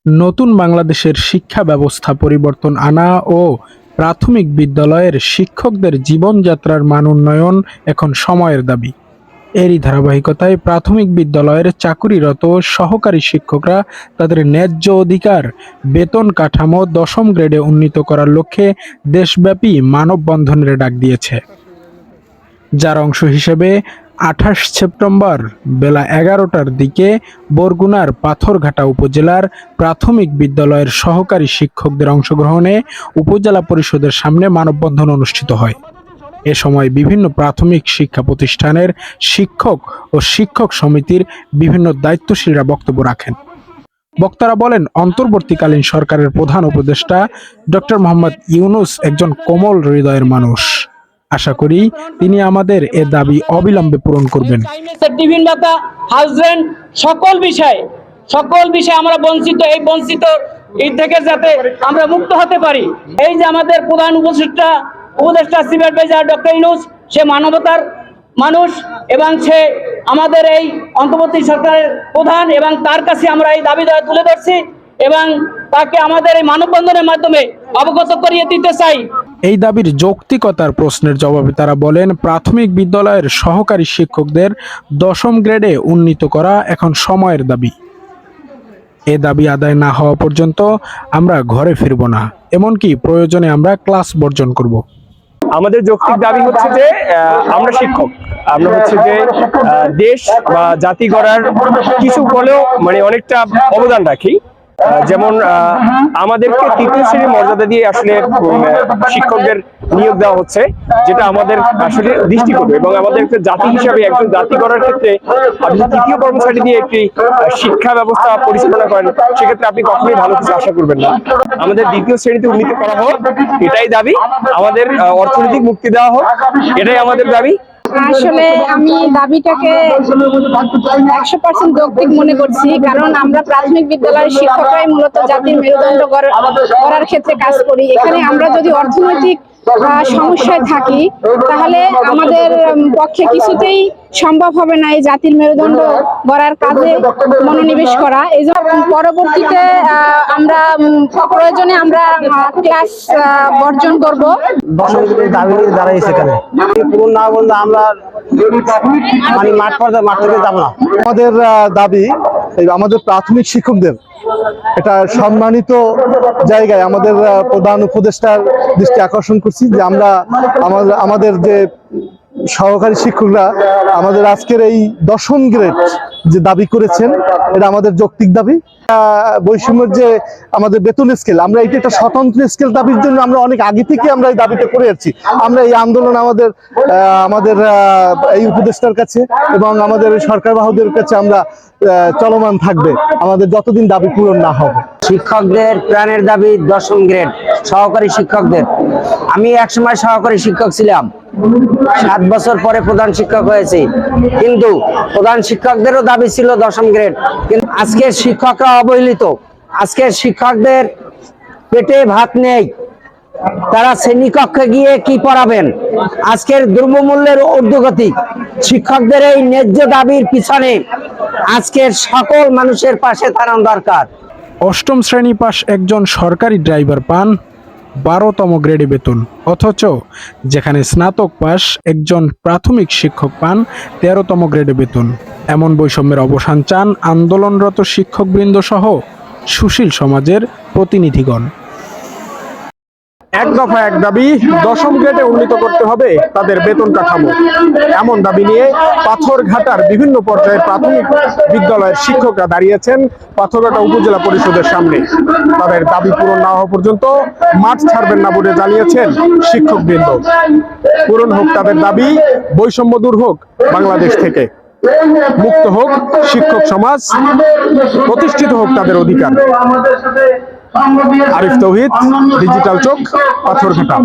নতুন বাংলাদেশের শিক্ষা ব্যবস্থা পরিবর্তন আনা ও প্রাথমিক বিদ্যালয়ের শিক্ষকদের জীবনযাত্রার মান উন্নয়ন এখন সময়ের দাবি। এরই ধারাবাহিকতায় প্রাথমিক বিদ্যালয়ের চাকুরিরত সহকারী শিক্ষকরা তাদের ন্যায্য অধিকার, বেতন কাঠামো ১০ম গ্রেডে উন্নীত করার লক্ষ্যে দেশব্যাপী মানববন্ধনের ডাক দিয়েছে। যার অংশ হিসেবে ২৮ সেপ্টেম্বর বেলা ১১টার দিকে বরগুনার পাথরঘাটা উপজেলার প্রাথমিক বিদ্যালয়ের সহকারী শিক্ষকদের অংশগ্রহণে উপজেলা পরিষদের সামনে মানববন্ধন অনুষ্ঠিত হয়। এ সময় বিভিন্ন প্রাথমিক শিক্ষা প্রতিষ্ঠানের শিক্ষক ও শিক্ষক সমিতির বিভিন্ন দায়িত্বশীলরা বক্তব্য রাখেন। বক্তারা বলেন, অন্তর্বর্তীকালীন সরকারের প্রধান উপদেষ্টা ডক্টর মোহাম্মদ ইউনূস একজন কোমল হৃদয়ের মানুষ। আশা করি তিনি আমাদের এ দাবি অবিলম্বে পূরণ করবেন। টিফিন ভাতা, হাউস রেন্ট, সকল বিষয়ে আমরা বঞ্চিত। এই বঞ্চিত এই থেকে যাতে আমরা মুক্ত হতে পারি, এই যে আমাদের প্রধান উপদেষ্টা চিফ অ্যাডভাইজার ডক্টর ইউনূস, সে মানবতার মানুষ এবং সে আমাদের এই অন্তর্বর্তী সরকারের প্রধান, এবং তার কাছে আমরা এই দাবি তুলে ধরছি এবং তাকে আমাদের এই মানববন্ধনের মাধ্যমে অবগত করিয়ে দিতে চাই। এই দাবির যৌক্তিকতার প্রশ্নের জবাবে তারা বলেন, প্রাথমিক বিদ্যালয়ের সহকারী শিক্ষকদের ১০ম গ্রেডে উন্নীত করা এখন সময়ের দাবি। এ দাবি আদায় না হওয়া পর্যন্ত আমরা ঘরে ফিরব না, এমনকি প্রয়োজনে আমরা ক্লাস বর্জন করব। আমাদের যৌক্তিক দাবি হচ্ছে যে আমরা শিক্ষক, আমরা হচ্ছে যে দেশ বা জাতি গড়ার কিছু হলেও অনেকটা অবদান রাখি। যেমন আমাদেরকে ৩য় শ্রেণীর মর্যাদা দিয়ে আসলে শিক্ষকদের নিয়োগ দেওয়া হচ্ছে, যেটা আমাদের আসলে দৃষ্টি করবে এবং আমাদের একটা জাতি হিসাবে একজন জাতি গড়ার ক্ষেত্রে আপনি ৩য় কর্মচারী দিয়ে একটি শিক্ষা ব্যবস্থা পরিচালনা করেন, সেক্ষেত্রে আপনি কখনোই ভালো কিছু আশা করবেন না। আমাদের ২য় শ্রেণীতে উন্নীত করা হোক, এটাই দাবি। আমাদের অর্থনৈতিক মুক্তি দেওয়া হোক, এটাই আমাদের দাবি। আসলে আমি দাবিটাকে ১০০% যৌক্তিক মনে করছি, কারণ আমরা প্রাথমিক বিদ্যালয়ের শিক্ষকরাই মূলত জাতির মেরুদণ্ড গড়ার ক্ষেত্রে কাজ করি। এখানে আমরা যদি অর্থনৈতিক সমস্যায় থাকি, তাহলে আমাদের পক্ষে কিছুতেই সম্ভব হবে না এই জাতির মেরুদণ্ড গড়ার কাজে মনোনিবেশ করা। এই জন্য পরবর্তীতে আমরা প্রয়োজনে আমরা ক্লাস বর্জন করব। আমাদের দাবি আমাদের প্রাথমিক শিক্ষকদের এটা সম্মানিত জায়গায় আমাদের প্রধান উপদেষ্টার দৃষ্টি আকর্ষণ করছি যে আমরা আমাদের যে সহকারী শিক্ষকরা আমাদের আজকের এই ১০ম গ্রেড যে দাবি করেছেন, এটা আমাদের যৌক্তিক দাবি। বৈষম্যের যে আমাদের বেতন স্কেল, আমরা এটা একটা স্বতন্ত্র স্কেল দাবির জন্য আমরা অনেক আগে থেকে আমরা এই দাবিটা করে যাচ্ছি। আমরা এই আন্দোলন আমাদের এই উপদেষ্টার কাছে এবং আমাদের সরকার বাহুদের কাছে আমরা চলমান থাকবে, আমাদের যতদিন দাবি পূরণ না হবে। শিক্ষকদের প্রাণের দাবি ১০ম গ্রেড সহকারী শিক্ষকদের। আমি একসময় সহকারী শিক্ষক ছিলাম, ৭ বছর পরে প্রধান শিক্ষক হয়েছি, কিন্তু প্রধান শিক্ষকদেরও দাবি ছিল ১০ম গ্রেড। কিন্তু আজকের শিক্ষকরা অবহেলিত, আজকের শিক্ষকদের পেটে ভাত নেই, তারা শ্রেণীকক্ষে গিয়ে কি পড়াবেন? আজকের দ্রব্যমূল্যের ঊর্ধ্বগতি, শিক্ষকদের এই ন্যায্য দাবির পিছনে আজকের সকল মানুষের পাশে দাঁড়ানো দরকার। ৮ম শ্রেণী পাশ একজন সরকারি ড্রাইভার পান ১২তম গ্রেডে বেতন, অথচ যেখানে স্নাতক পাশ একজন প্রাথমিক শিক্ষক পান ১৩তম গ্রেডে বেতন। এমন বৈষম্যের অবসান চান আন্দোলনরত শিক্ষকবৃন্দ সহ সুশীল সমাজের প্রতিনিধিগণ। এক দফা এক দাবি, ১০ম গ্রেডে উন্নীত করতে হবে তাদের বেতন কাঠামো। এমন দাবি নিয়ে পাথরঘাটার বিভিন্ন পর্যায়ের প্রাথমিক বিদ্যালয়ের শিক্ষকরা দাঁড়িয়েছেন পাথরঘাটা উপজেলা পরিষদের সামনে। তাদের দাবি পূরণ না হওয়া পর্যন্ত মাঠ ছাড়বেন না বলে জানিয়েছেন শিক্ষকবৃন্দ। পূরণ হোক তাদের দাবি, বৈষম্য দূর হোক বাংলাদেশ থেকে, মুক্ত হোক শিক্ষক সমাজ, প্রতিষ্ঠিত হোক তাদের অধিকার। আরিফ তৌহিদ, ডিজিটাল চোখ, পাথরঘাটা।